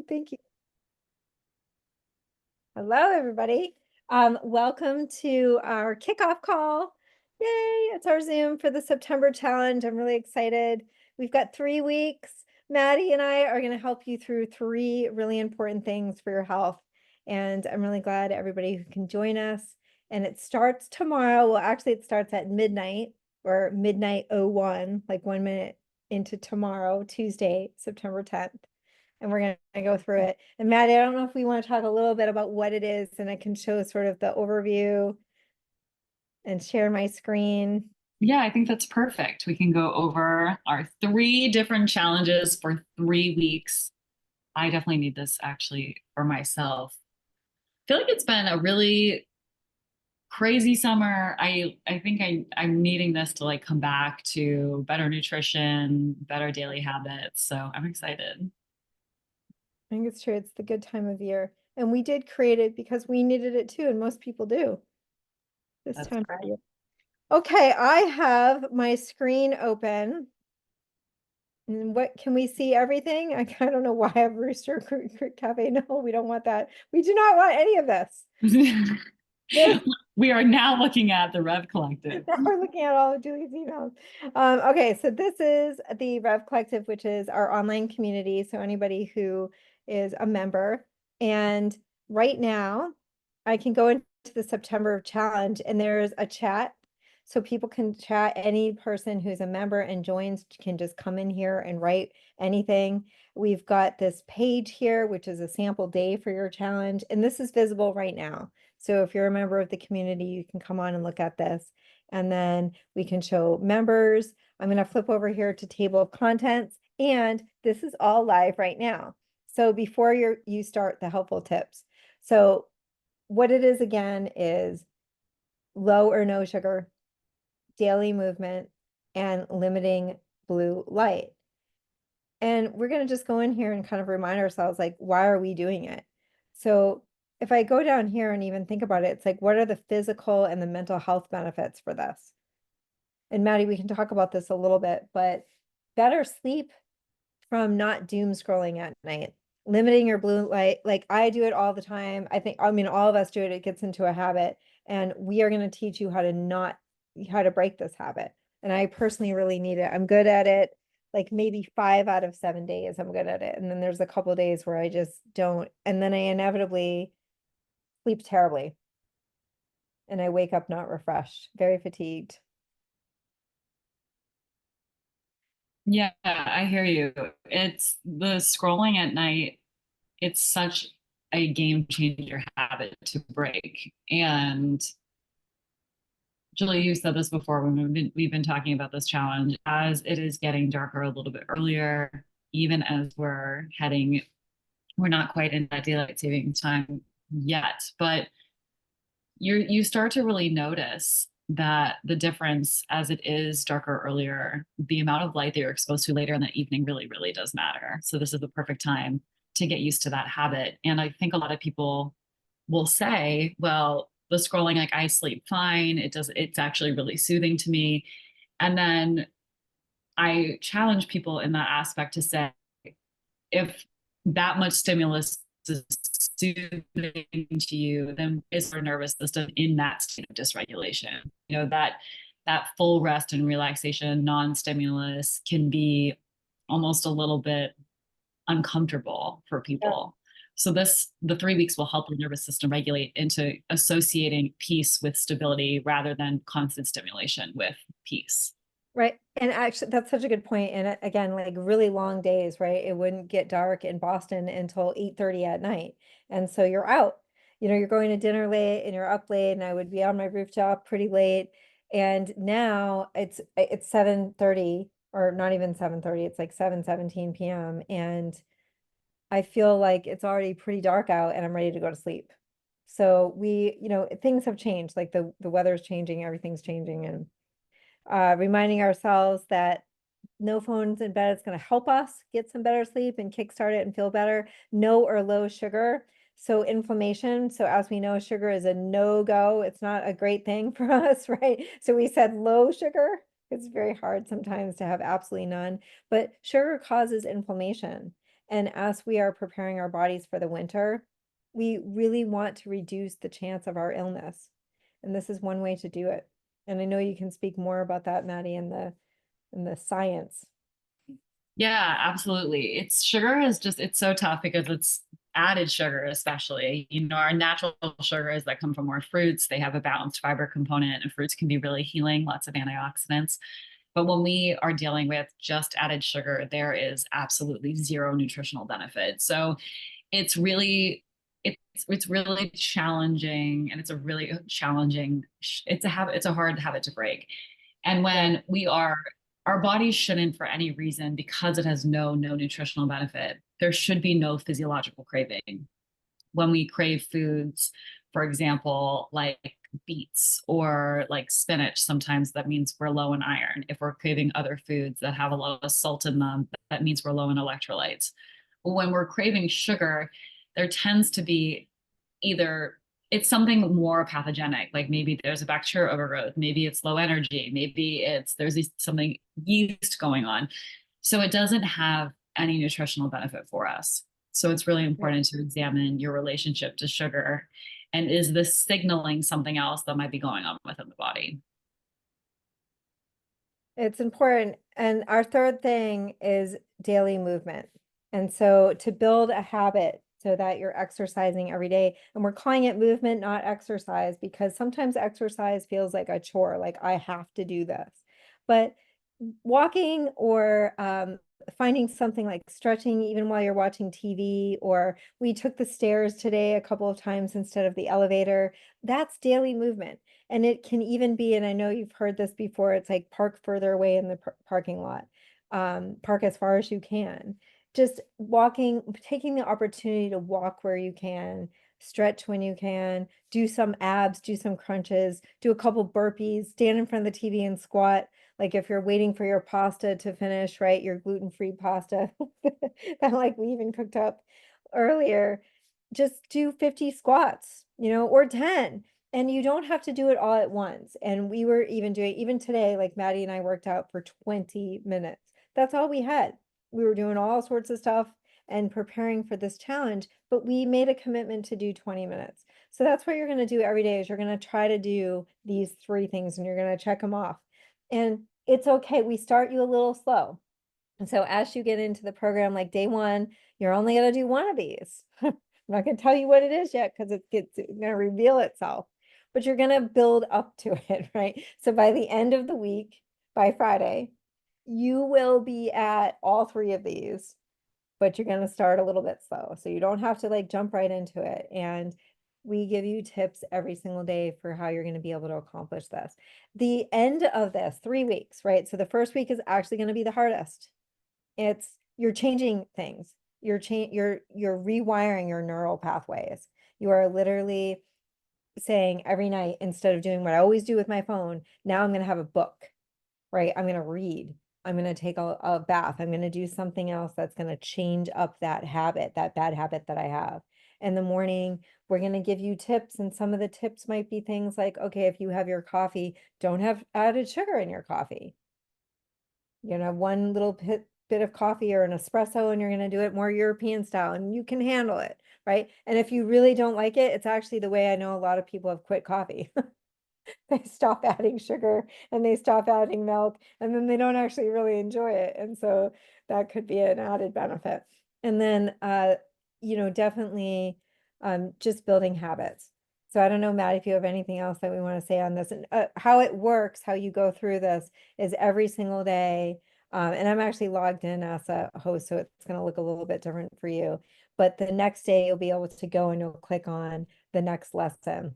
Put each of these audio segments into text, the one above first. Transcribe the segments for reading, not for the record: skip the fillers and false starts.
Thank you. Hello, everybody. Welcome to our kickoff call. Yay, it's our Zoom for the September challenge. I'm really excited. We've got 3 weeks. Maddie and I are going to help you through 3 really important things for your health. And I'm really glad everybody who can join us. And it starts tomorrow. Well, actually, it starts at midnight or midnight 01, like 1 minute into tomorrow, Tuesday, September 10th. And we're going to go through it. And Maddie, I don't know if we want to talk a little bit about what it is, and I can show sort of the overview and share my screen. Yeah, I think that's perfect. We can go over our 3 different challenges for 3 weeks. I definitely need this actually for myself. I feel like it's been a really crazy summer. I think I'm needing this to like come back to better nutrition, better daily habits. So I'm excited. I think it's true. It's the good time of year. And we did create it because we needed it too, and most people do this That's time of great. year. Okay, I have my screen open. And what can we see everything? I don't know why I have Rooster Cafe. No, we don't want that. We do not want any of this. This We are now looking at the Rev Collective. Now we're looking at all of Julie's emails. Okay, so this is the Rev Collective, which is our online community. So anybody who is a member. And right now, I can go into the September challenge and there's a chat. So people can chat. Any person who's a member and joins can just come in here and write anything. We've got this page here, which is a sample day for your challenge. And this is visible right now. So if you're a member of the community, you can come on and look at this. And then we can show members. I'm going to flip over here to table of contents. And this is all live right now. So before you start the helpful tips. So what it is again is low or no sugar, daily movement, and limiting blue light. And we're going to just go in here and kind of remind ourselves, like, why are we doing it? So if I go down here and even think about it, it's like, what are the physical and the mental health benefits for this? And Maddie, we can talk about this a little bit, but better sleep from not doom scrolling at night, limiting your blue light. Like I do it all the time. I mean, all of us do it. It gets into a habit, and we are going to teach you how to break this habit. And I personally really need it. I'm good at it. Like maybe 5 out of 7 days, I'm good at it. And then there's a couple of days where I just don't. And then I inevitably sleep terribly. And I wake up not refreshed, very fatigued. Yeah, I hear you. It's the scrolling at night. It's such a game changer habit to break. And Julie, you said this before when we've been talking about this challenge. As it is getting darker a little bit earlier, even as we're not quite in that daylight savings time yet, but you start to really notice that the difference as it is darker earlier, the amount of light that you're exposed to later in the evening really, really does matter. So this is the perfect time to get used to that habit. And I think a lot of people will say, well, the scrolling, like I sleep fine. It's actually really soothing to me. And then I challenge people in that aspect to say, if that much stimulus is soothing to you, then is our nervous system in that state of dysregulation? You know, that full rest and relaxation, non-stimulus can be almost a little bit uncomfortable for Yeah. people. So the 3 weeks will help your nervous system regulate into associating peace with stability rather than constant stimulation with peace. Right. And actually, that's such a good point. And again, like really long days, right? It wouldn't get dark in Boston until 8:30 at night. And so you're out, you're going to dinner late and you're up late, and I would be on my rooftop pretty late. And now it's 7:30, or not even 7:30, it's like 7:17 p.m. And I feel like it's already pretty dark out and I'm ready to go to sleep. So things have changed, like the weather's changing, everything's changing, and reminding ourselves that no phones in bed is going to help us get some better sleep and kickstart it and feel better. No or low sugar. So inflammation. So as we know, sugar is a no-go. It's not a great thing for us, right? So we said low sugar. It's very hard sometimes to have absolutely none, but sugar causes inflammation. And as we are preparing our bodies for the winter, we really want to reduce the chance of our illness. And this is one way to do it. And I know you can speak more about that, Maddie, in the science. Yeah, absolutely. It's sugar is just, it's so tough because it's added sugar, especially. Our natural sugars that come from our fruits, they have a balanced fiber component, and fruits can be really healing, lots of antioxidants. But when we are dealing with just added sugar, there is absolutely zero nutritional benefit. So it's really, it's really challenging, and it's a really challenging, it's a habit, it's a hard habit to break. And Yeah. when our bodies shouldn't, for any reason, because it has no nutritional benefit, there should be no physiological craving. When we crave foods, for example, like beets or like spinach, sometimes that means we're low in iron. If we're craving other foods that have a lot of salt in them, that means we're low in electrolytes. When we're craving sugar, there tends to be either it's something more pathogenic, like maybe there's a bacterial overgrowth, maybe it's low energy, maybe something yeast going on. So it doesn't have any nutritional benefit for us. So it's really Right. important to examine your relationship to sugar, and is this signaling something else that might be going on within the body? It's important. And our third thing is daily movement. And so to build a habit so that you're exercising every day, and we're calling it movement, not exercise, because sometimes exercise feels like a chore, like I have to do this. But walking or finding something like stretching even while you're watching TV, or we took the stairs today a couple of times instead of the elevator, that's daily movement. And it can even be, and I know you've heard this before, it's like park further away in the parking lot, park as far as you can. Just walking, taking the opportunity to walk where you can, stretch when you can, do some abs, do some crunches, do a couple burpees, stand in front of the TV and squat. Like if you're waiting for your pasta to finish, right? Your gluten-free pasta that like we even cooked up earlier, just do 50 squats, or 10. And you don't have to do it all at once. And we were even doing, even today, like Maddie and I worked out for 20 minutes. That's all we had. We were doing all sorts of stuff and preparing for this challenge, but we made a commitment to do 20 minutes. So that's what you're going to do every day is you're going to try to do these three things and you're going to check them off. And it's okay. We start you a little slow. And so as you get into the program, like day one, you're only going to do one of these. I'm not going to tell you what it is yet because it's going to reveal itself, but you're going to build up to it, right? So by the end of the week, by Friday, you will be at all three of these, but you're going to start a little bit slow. So you don't have to like jump right into it. And we give you tips every single day for how you're going to be able to accomplish this. The end of this 3 weeks, right? So the first week is actually going to be the hardest. It's you're changing things. You're rewiring your neural pathways. You are literally saying every night, instead of doing what I always do with my phone, now I'm going to have a book, right? I'm going to read. I'm going to take a bath. I'm going to do something else that's going to change up that habit, that bad habit that I have. In the morning, we're going to give you tips. And some of the tips might be things like, okay, if you have your coffee, don't have added sugar in your coffee. One little bit of coffee or an espresso, and you're going to do it more European style, and you can handle it, right? And if you really don't like it, it's actually the way I know a lot of people have quit coffee. They stop adding sugar and they stop adding milk, and then they don't actually really enjoy it. And so that could be an added benefit. And then, definitely just building habits. So I don't know, Matt, if you have anything else that we want to say on this, and how it works, how you go through this is every single day. And I'm actually logged in as a host, so it's going to look a little bit different for you. But the next day you'll be able to go and you'll click on the next lesson.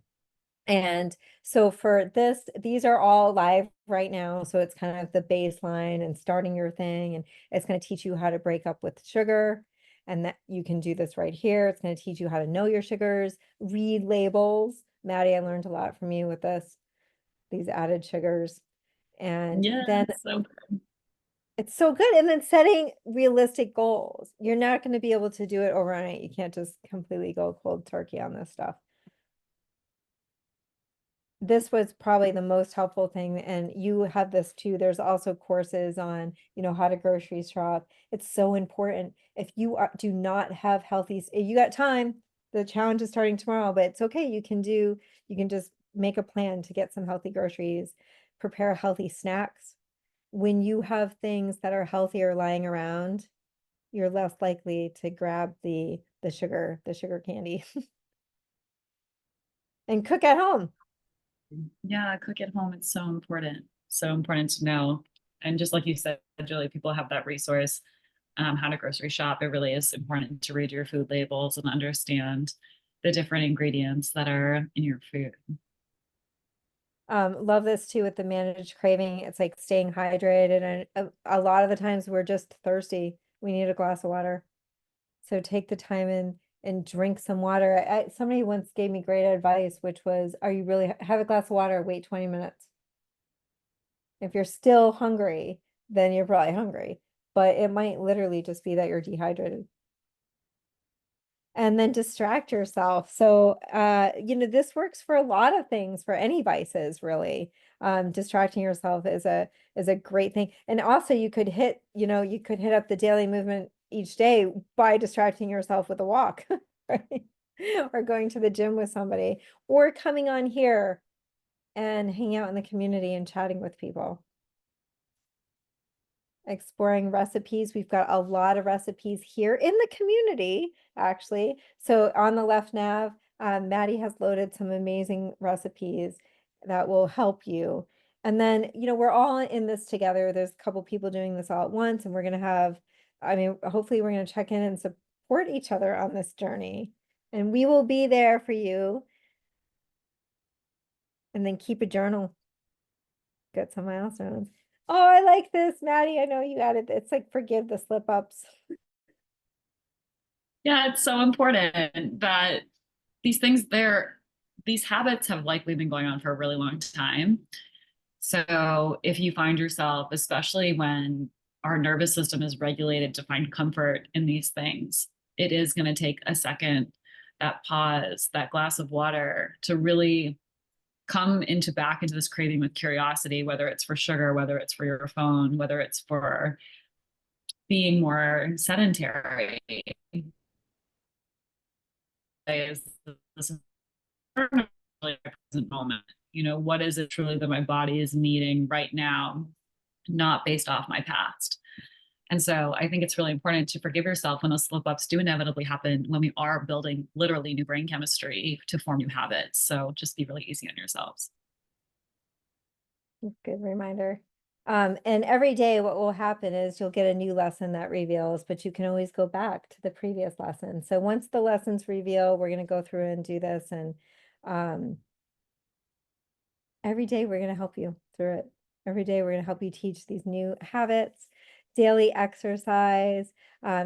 And so for this, these are all live right now. So it's kind of the baseline and starting your thing. And it's going to teach you how to break up with sugar. And that you can do this right here. It's going to teach you how to know your sugars, read labels. Maddie, I learned a lot from you with this, these added sugars. And Yeah, then so it's so good. And then setting realistic goals. You're not going to be able to do it overnight. You can't just completely go cold turkey on this stuff. this was probably the most helpful thing, and you have this too. There's also courses on, how to grocery shop. It's so important. If you do not have healthy, you got time. The challenge is starting tomorrow, but it's okay. You can just make a plan to get some healthy groceries, prepare healthy snacks. When you have things that are healthier lying around, you're less likely to grab the sugar candy and cook at home. Yeah, cook at home. It's so important. So important to know. And just like you said, Julie, people have that resource, how to grocery shop. It really is important to read your food labels and understand the different ingredients that are in your food. Love this too with the managed craving. It's like staying hydrated, and a lot of the times we're just thirsty. We need a glass of water. So take the time and drink some water. Somebody once gave me great advice, which was, are you really have a glass of water, wait 20 minutes. If you're still hungry, then you're probably hungry, but it might literally just be that you're dehydrated. And then distract yourself. So, this works for a lot of things, for any vices, really. Distracting yourself is a great thing. And also you could hit up the daily movement each day by distracting yourself with a walk, right? Or going to the gym with somebody, or coming on here and hanging out in the community and chatting with people. Exploring recipes. We've got a lot of recipes here in the community, actually. So on the left nav, Maddie has loaded some amazing recipes that will help you. And then, we're all in this together. There's a couple people doing this all at once, and we're going to hopefully we're going to check in and support each other on this journey. And we will be there for you. And then keep a journal. Got some milestones. Oh, I like this, Maddie. I know you added it's like forgive the slip ups. Yeah, it's so important that these habits have likely been going on for a really long time. So if you find yourself, especially when our nervous system is regulated to find comfort in these things, it is going to take a second, that pause, that glass of water to really come back into this craving with curiosity, whether it's for sugar, whether it's for your phone, whether it's for being more sedentary. Is this really present moment? What is it truly that my body is needing right now, not based off my past? And so I think it's really important to forgive yourself when those slip ups do inevitably happen, when we are building literally new brain chemistry to form new habits. So just be really easy on yourselves. Good reminder. And every day what will happen is you'll get a new lesson that reveals, but you can always go back to the previous lesson. So once the lessons reveal, we're going to go through and do this. And every day we're going to help you through it. Every day we're going to help you teach these new habits, daily exercise,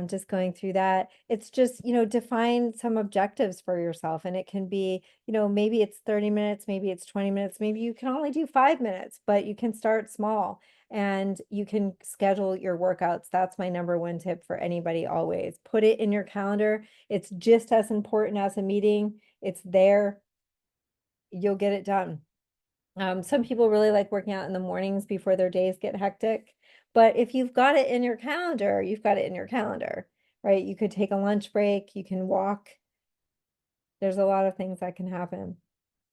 just going through that. It's just, define some objectives for yourself. And it can be, maybe it's 30 minutes, maybe it's 20 minutes, maybe you can only do 5 minutes, but you can start small and you can schedule your workouts. That's my number one tip for anybody always. Put it in your calendar. It's just as important as a meeting. It's there. You'll get it done. Some people really like working out in the mornings before their days get hectic. But if you've got it in your calendar, you've got it in your calendar, right? You could take a lunch break, you can walk. There's a lot of things that can happen.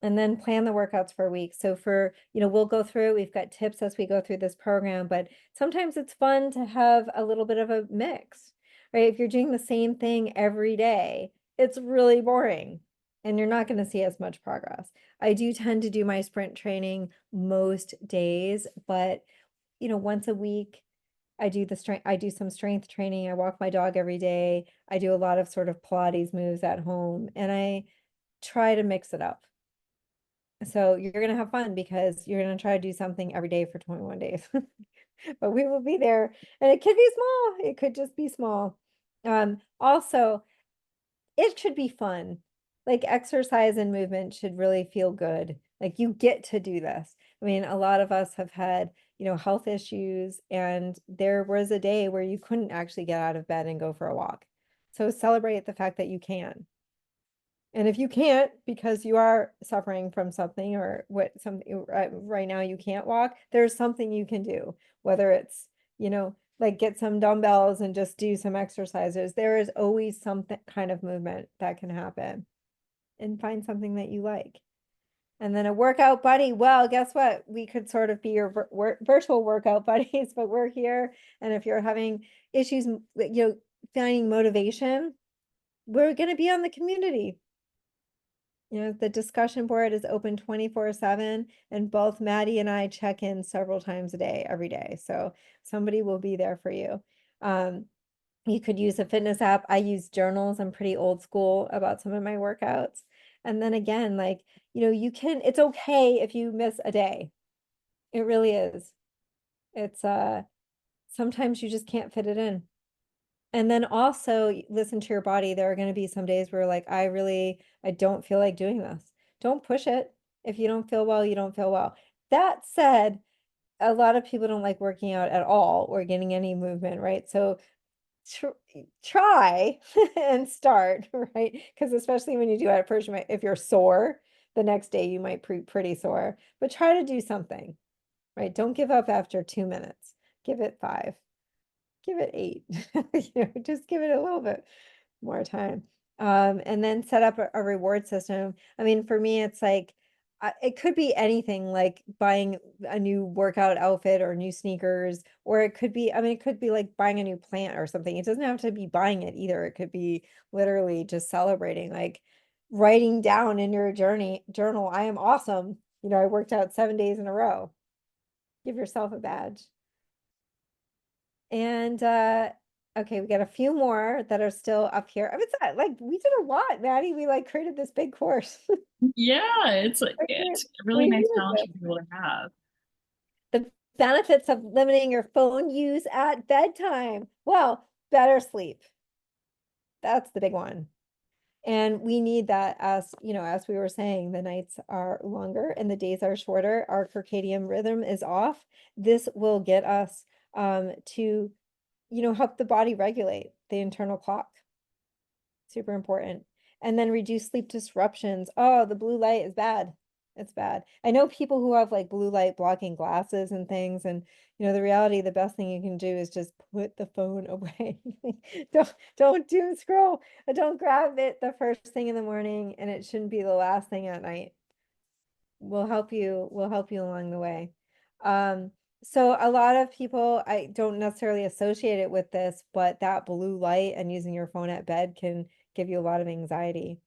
And then plan the workouts for a week. So we'll go through, we've got tips as we go through this program, but sometimes it's fun to have a little bit of a mix, right? If you're doing the same thing every day, it's really boring and you're not going to see as much progress. I do tend to do my sprint training most days, but once a week, I do some strength training. I walk my dog every day. I do a lot of sort of Pilates moves at home, and I try to mix it up. So you're going to have fun because you're going to try to do something every day for 21 days. But we will be there, and it could be small. It could just be small. Also, it should be fun. Like exercise and movement should really feel good. Like you get to do this. I mean, a lot of us have had, health issues, and there was a day where you couldn't actually get out of bed and go for a walk. So celebrate the fact that you can. And if you can't, because you are suffering from something or what something right now you can't walk, there's something you can do, whether it's, like get some dumbbells and just do some exercises. There is always some kind of movement that can happen, and find something that you like. And then a workout buddy. Well, guess what? We could sort of be your virtual workout buddies, but we're here. And if you're having issues, finding motivation, we're going to be on the community. The discussion board is open 24/7, and both Maddie and I check in several times a day, every day. So somebody will be there for you. You could use a fitness app. I use journals. I'm pretty old school about some of my workouts. And then again, like, it's okay if you miss a day. It really is. It's sometimes you just can't fit it in. And then also listen to your body. There are going to be some days where like, I don't feel like doing this. Don't push it. If you don't feel well, you don't feel well. That said, a lot of people don't like working out at all or getting any movement, right? So try and start, right? Because especially when you do it at first, if you're sore, the next day you might be pretty sore, but try to do something, right? Don't give up after 2 minutes. Give it 5. Give it 8. Just give it a little bit more time. And then set up a reward system. I mean, for me, it's like, it could be anything like buying a new workout outfit or new sneakers, or it could be, it could be like buying a new plant or something. It doesn't have to be buying it either. It could be literally just celebrating, like writing down in your journal, I am awesome. I worked out 7 days in a row. Give yourself a badge. And okay, we got a few more that are still up here. It's not like we did a lot, Maddie. We like created this big course. Yeah, it's like it's a really We nice needed challenge this. for people to have. The benefits of limiting your phone use at bedtime. Well, better sleep. That's the big one. And we need that, as we were saying, the nights are longer and the days are shorter. Our circadian rhythm is off. This will get us to, help the body regulate the internal clock. Super important. And then reduce sleep disruptions. Oh, the blue light is bad. It's bad. I know people who have like blue light blocking glasses and things, and the reality, the best thing you can do is just put the phone away. Don't doom scroll. Don't grab it the first thing in the morning, and it shouldn't be the last thing at night. We'll help you along the way. So a lot of people, I don't necessarily associate it with this, but that blue light and using your phone at bed can give you a lot of anxiety.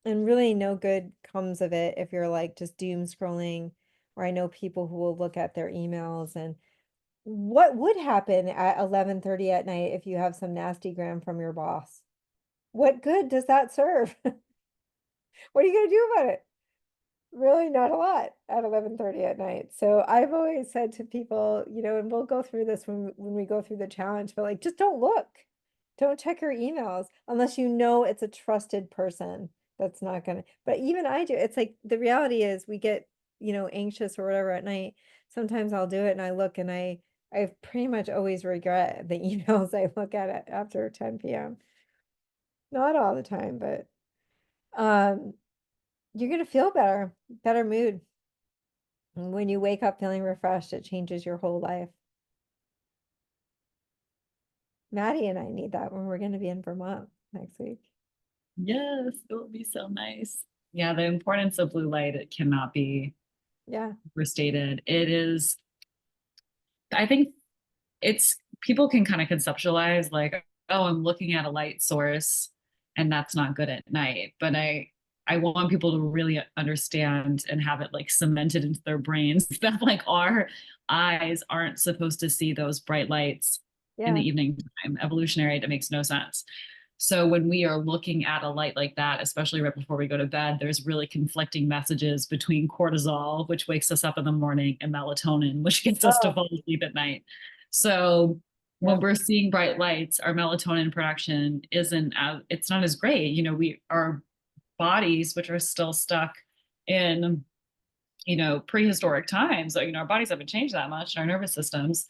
And really no good comes of it if you're like just doom scrolling, or I know people who will look at their emails. And what would happen at 11:30 at night if you have some nasty gram from your boss? What good does that serve? What are you going to do about it? Really not a lot at 11:30 at night. So I've always said to people, and we'll go through this when we go through the challenge, but like, just don't look. Don't check your emails unless you know it's a trusted person that's not gonna, but even I do. It's like the reality is we get, anxious or whatever at night. Sometimes I'll do it and I look and I pretty much always regret the emails I look at it after 10 p.m. Not all the time, but um you're gonna feel better mood. And when you wake up feeling refreshed, it changes your whole life. Maddie and I need that when we're gonna be in Vermont next week. Yes, it will be so nice. Yeah, the importance of blue light, it cannot be Yeah. overstated. It is, I think it's people can kind of conceptualize like, oh, I'm looking at a light source and that's not good at night. But I want people to really understand and have it like cemented into their brains that like our eyes aren't supposed to see those bright lights in Yeah. the evening time. Evolutionary, it makes no sense. So when we are looking at a light like that, especially right before we go to bed, there's really conflicting messages between cortisol, which wakes us up in the morning, and melatonin, which gets us to Oh, fall asleep at night. So when yep. we're seeing bright lights, our melatonin production isn't as, it's not as great. Our bodies, which are still stuck in, prehistoric times. So, our bodies haven't changed that much, and our nervous systems,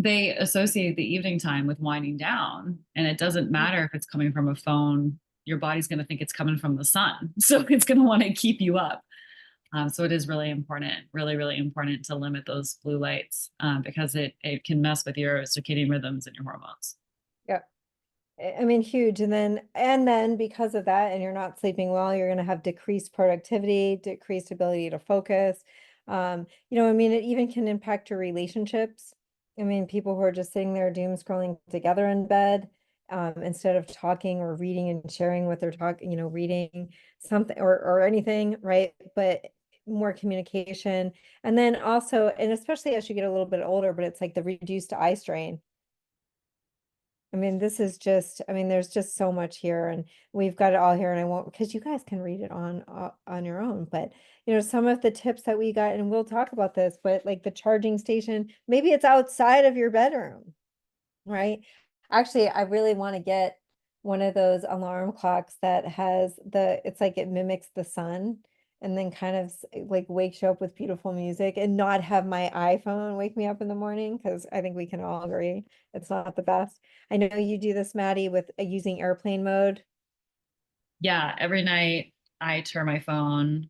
they associate the evening time with winding down. And it doesn't matter if it's coming from a phone, your body's going to think it's coming from the sun. So it's going to want to keep you up. So it is really important, really, really important to limit those blue lights because it can mess with your circadian rhythms and your hormones. Yeah. I mean, huge. And then because of that, and you're not sleeping well, you're going to have decreased productivity, decreased ability to focus. I mean, it even can impact your relationships. I mean, people who are just sitting there doom scrolling together in bed, instead of talking or reading and sharing what they're talking, reading something or anything, right? But more communication. And then also, and especially as you get a little bit older, but it's like the reduced eye strain. I mean, there's just so much here, and we've got it all here, and I won't, because you guys can read it on your own, but some of the tips that we got, and we'll talk about this, but like the charging station, maybe it's outside of your bedroom, right? Actually, I really want to get one of those alarm clocks that it's like it mimics the sun and then kind of like wakes you up with beautiful music, and not have my iPhone wake me up in the morning, because I think we can all agree it's not the best. I know you do this, Maddie, with using airplane mode. Yeah, every night I turn my phone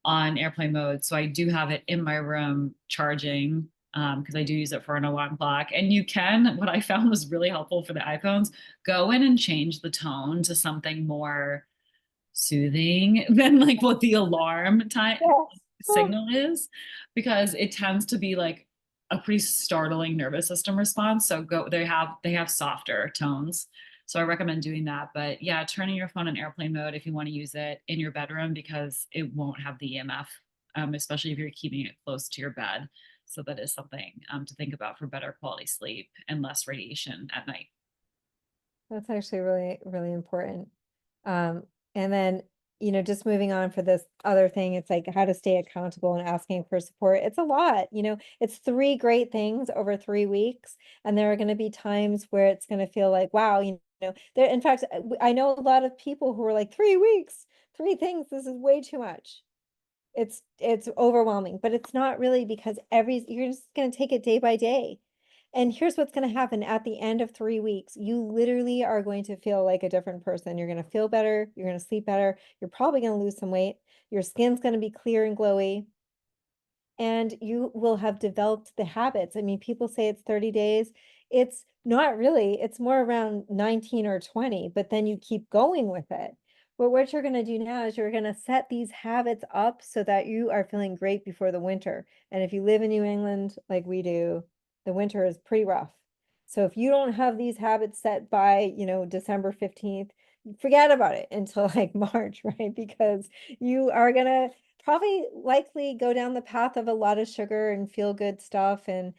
on airplane mode. So I do have it in my room charging because I do use it for an alarm clock. And you can, what I found was really helpful for the iPhones, go in and change the tone to something more soothing than like what the alarm time Yes. signal is, because it tends to be like a pretty startling nervous system response. So they have softer tones. So I recommend doing that. But yeah, turning your phone on airplane mode if you want to use it in your bedroom, because it won't have the EMF, especially if you're keeping it close to your bed. So that is something to think about for better quality sleep and less radiation at night. That's actually really, really important. Um, and then, just moving on for this other thing, it's like how to stay accountable and asking for support. It's a lot, it's three great things over 3 weeks. And there are going to be times where it's going to feel like, wow, there, in fact, I know a lot of people who are like 3 weeks, three things, this is way too much. It's overwhelming, but it's not really, because you're just going to take it day by day. And here's what's going to happen at the end of 3 weeks. You literally are going to feel like a different person. You're going to feel better. You're going to sleep better. You're probably going to lose some weight. Your skin's going to be clear and glowy, and you will have developed the habits. I mean, people say it's 30 days. It's not really, it's more around 19 or 20, but then you keep going with it. But what you're going to do now is you're going to set these habits up so that you are feeling great before the winter. And if you live in New England like we do, the winter is pretty rough. So if you don't have these habits set by, December 15th, forget about it until like March, right? Because you are going to probably likely go down the path of a lot of sugar and feel good stuff. And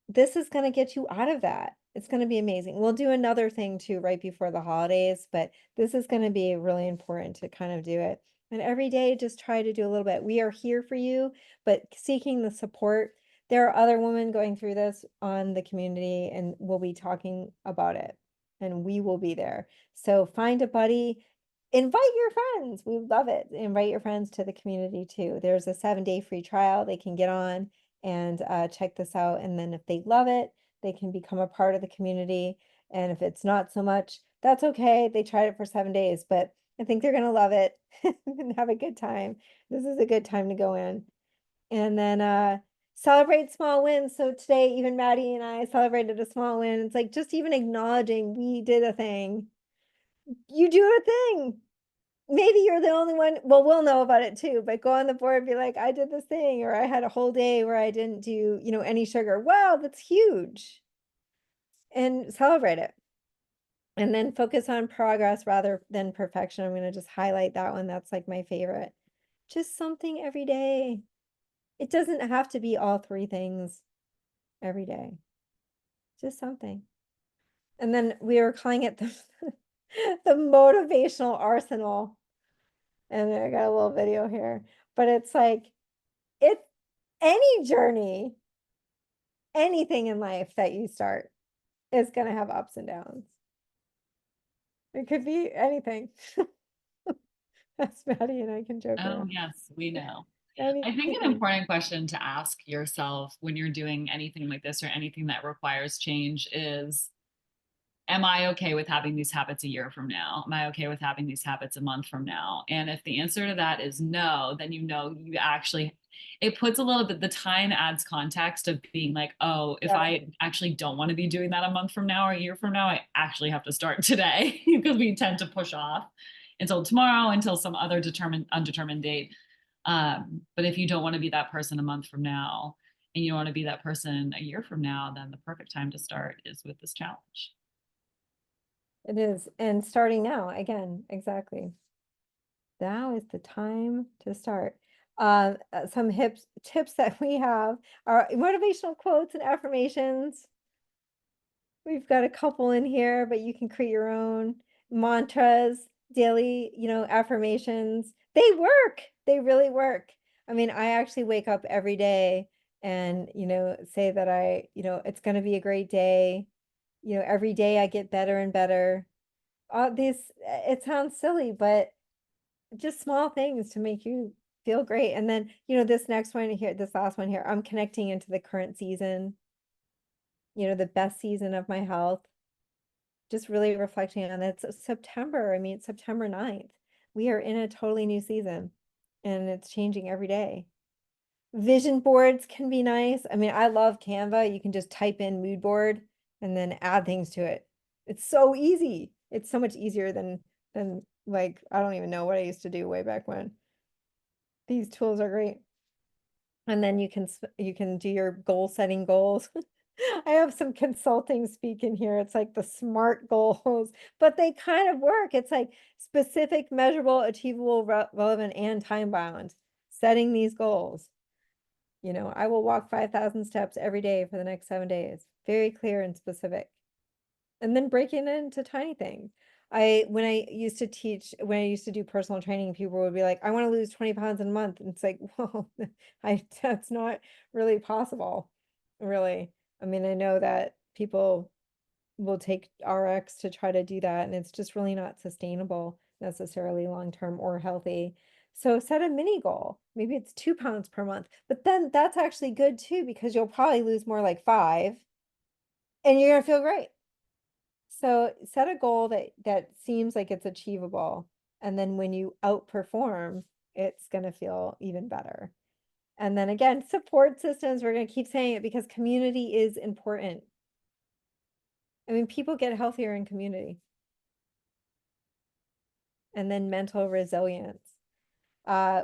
this is going to get you out of that. It's going to be amazing. We'll do another thing too right before the holidays, but this is going to be really important to kind of do it. And every day, just try to do a little bit. We are here for you, but seeking the support. There are other women going through this on the community, and we'll be talking about it, and we will be there. So find a buddy, invite your friends. We love it. Invite your friends to the community too. There's a 7-day free trial they can get on and check this out. And then if they love it, they can become a part of the community. And if it's not so much, that's okay. They tried it for 7 days, but I think they're going to love it and have a good time. This is a good time to go in. And then celebrate small wins. So today, even Maddie and I celebrated a small win. It's like just even acknowledging we did a thing. You do a thing. Maybe you're the only one. Well, we'll know about it too, but go on the board and be like, I did this thing, or I had a whole day where I didn't do, any sugar. Wow, that's huge. And celebrate it. And then focus on progress rather than perfection. I'm going to just highlight that one. That's like my favorite. Just something every day. It doesn't have to be all three things every day. Just something. And then we were calling it the motivational arsenal. And I got a little video here, but it's like, it's any journey, anything in life that you start is going to have ups and downs. It could be anything. That's Maddie and I can joke Oh, around. yes, we know. I think an Anything. important question to ask yourself when you're doing anything like this or anything that requires change is, am I okay with having these habits a year from now? Am I okay with having these habits a month from now? And if the answer to that is no, then you actually, it puts a little bit, the time adds context of being like, oh, if Yeah. I actually don't want to be doing that a month from now or a year from now, I actually have to start today because we tend to push off until tomorrow, until some other undetermined date. But if you don't want to be that person a month from now, and you don't want to be that person a year from now, then the perfect time to start is with this challenge. It is. And starting now, again, exactly. Now is the time to start. Some tips that we have are motivational quotes and affirmations. We've got a couple in here, but you can create your own mantras, daily, affirmations. They work. They really work. I mean, I actually wake up every day and, say that it's going to be a great day. Every day I get better and better. It sounds silly, but just small things to make you feel great. And then, this next one here, this last one here, I'm connecting into the current season, the best season of my health, just really reflecting on it. It's September. I mean, it's September 9th. We are in a totally new season and it's changing every day. Vision boards can be nice. I mean, I love Canva. You can just type in mood board and then add things to it. It's so easy. It's so much easier than like, I don't even know what I used to do way back when. These tools are great. And then you can do your goal setting goals. I have some consulting speak in here. It's like the SMART goals, but they kind of work. It's like specific, measurable, achievable, relevant, and time bound. Setting these goals. I will walk 5,000 steps every day for the next 7 days. Very clear and specific. And then breaking it into tiny things. When I used to teach, when I used to do personal training, people would be like, I want to lose 20 pounds in a month. And it's like, well, that's not really possible, really. I mean, I know that people will take RX to try to do that, and it's just really not sustainable necessarily long term or healthy. So set a mini goal. Maybe it's 2 pounds per month, but then that's actually good too, because you'll probably lose more like 5 and you're gonna feel great. So set a goal that seems like it's achievable, and then when you outperform, it's gonna feel even better. And then again, support systems, we're gonna keep saying it because community is important. I mean, people get healthier in community. And then mental resilience.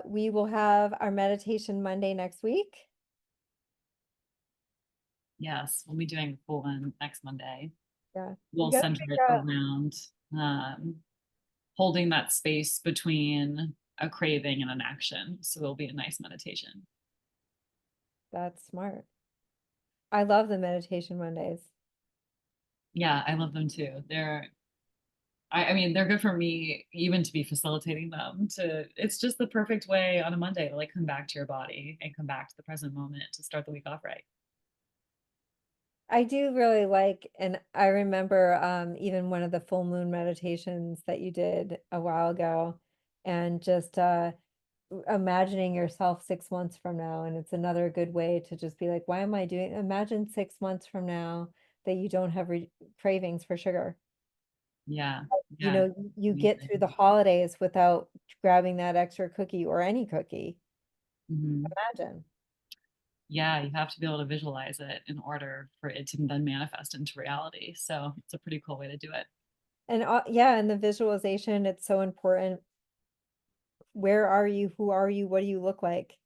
We will have our meditation Monday next week. Yes, we'll be doing a full one next Monday. Yeah, we We'll gotta center it figure out. around um, holding that space between a craving and an action. So it'll be a nice meditation. That's smart. I love the meditation Mondays. Yeah, I love them too. I mean, they're good for me even to be facilitating them it's just the perfect way on a Monday to like come back to your body and come back to the present moment to start the week off right. I do really like, and I remember even one of the full moon meditations that you did a while ago, and just imagining yourself 6 months from now. And it's another good way to just be like, why am I doing? Imagine 6 months from now that you don't have cravings for sugar. Yeah. You Yeah. know, you get through the Amazing. holidays without grabbing that extra cookie or any cookie. Mhm. Imagine. Yeah, you have to be able to visualize it in order for it to then manifest into reality. So it's a pretty cool way to do it. And yeah, and the visualization, it's so important. Where are you? Who are you? What do you look like?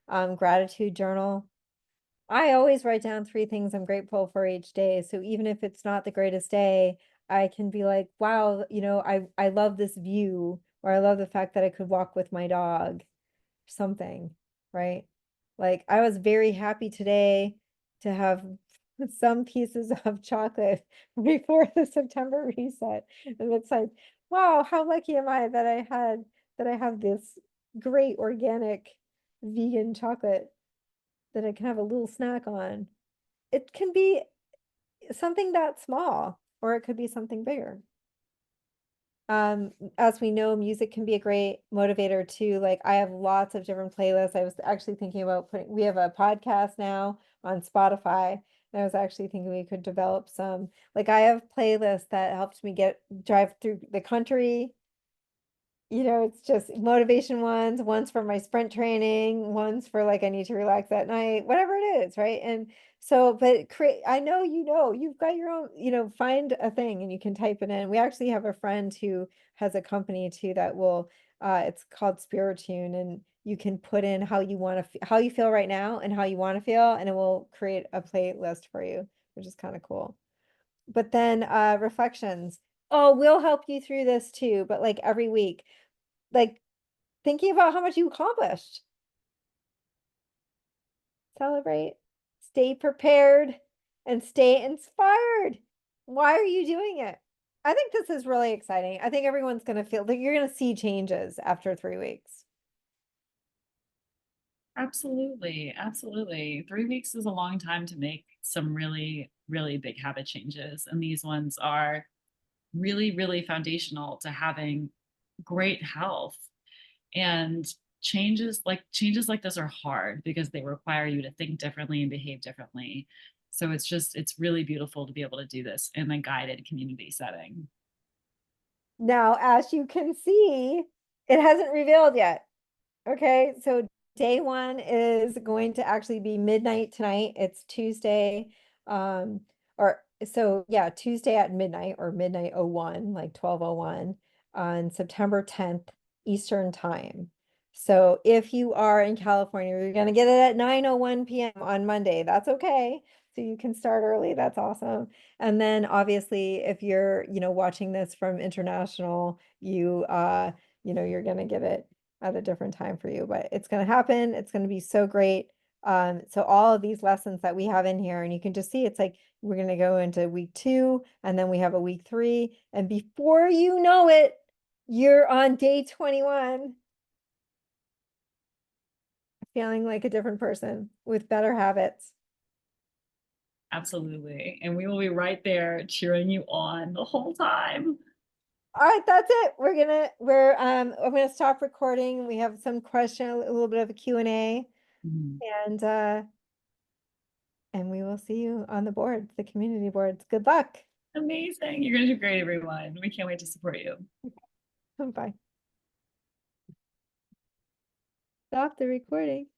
Gratitude journal. I always write down 3 things I'm grateful for each day. So even if it's not the greatest day, I can be like, wow, I love this view, or I love the fact that I could walk with my dog, something, right? Like I was very happy today to have some pieces of chocolate before the September reset. And it's like, wow, how lucky am I that I have this great organic vegan chocolate that I can have a little snack on. It can be something that small, or it could be something bigger. As we know, music can be a great motivator too. Like I have lots of different playlists. I was actually thinking about we have a podcast now on Spotify And I was actually thinking we could develop some, like I have playlists that helped me drive through the country. It's just motivation ones for my sprint training, ones for like I need to relax at night, whatever it is, right? And so, but create, I know, you've got your own, find a thing and you can type it in. We actually have a friend who has a company too that will, it's called Spiritune, and you can put in how you want to, how you feel right now and how you want to feel, and it will create a playlist for you, which is kind of cool. But then reflections. Oh, we'll help you through this too, but like every week, like thinking about how much you accomplished. Celebrate, stay prepared, and stay inspired. Why are you doing it? I think this is really exciting. I think everyone's going to feel like you're going to see changes after 3 weeks. Absolutely. Absolutely. 3 weeks is a long time to make some really, really big habit changes. And these ones are really, really foundational to having great health. And changes like this are hard because they require you to think differently and behave differently. So it's really beautiful to be able to do this in a guided community setting. Now, as you can see, it hasn't revealed yet. Okay, so day one is going to actually be midnight tonight. It's Tuesday, or so yeah, Tuesday at midnight or midnight 01, like 12:01 on September 10th Eastern time. So if you are in California, you're gonna get it at 9:01 p.m. on Monday. That's okay. So you can start early. That's awesome. And then obviously if you're, watching this from international, you're gonna get it at a different time for you, but it's going to happen. It's going to be so great. So all of these lessons that we have in here, and you can just see it's like we're going to go into week 2, and then we have a week 3, and before you know it, you're on day 21, feeling like a different person with better habits. Absolutely. And we will be right there cheering you on the whole time. All right, that's it. I'm gonna stop recording. We have some question, a little bit of a Q&A, Mhm. and we will see you on the boards, the community boards. Good luck. Amazing. You're going to do great, everyone. We can't wait to support you. Bye. Stop the recording.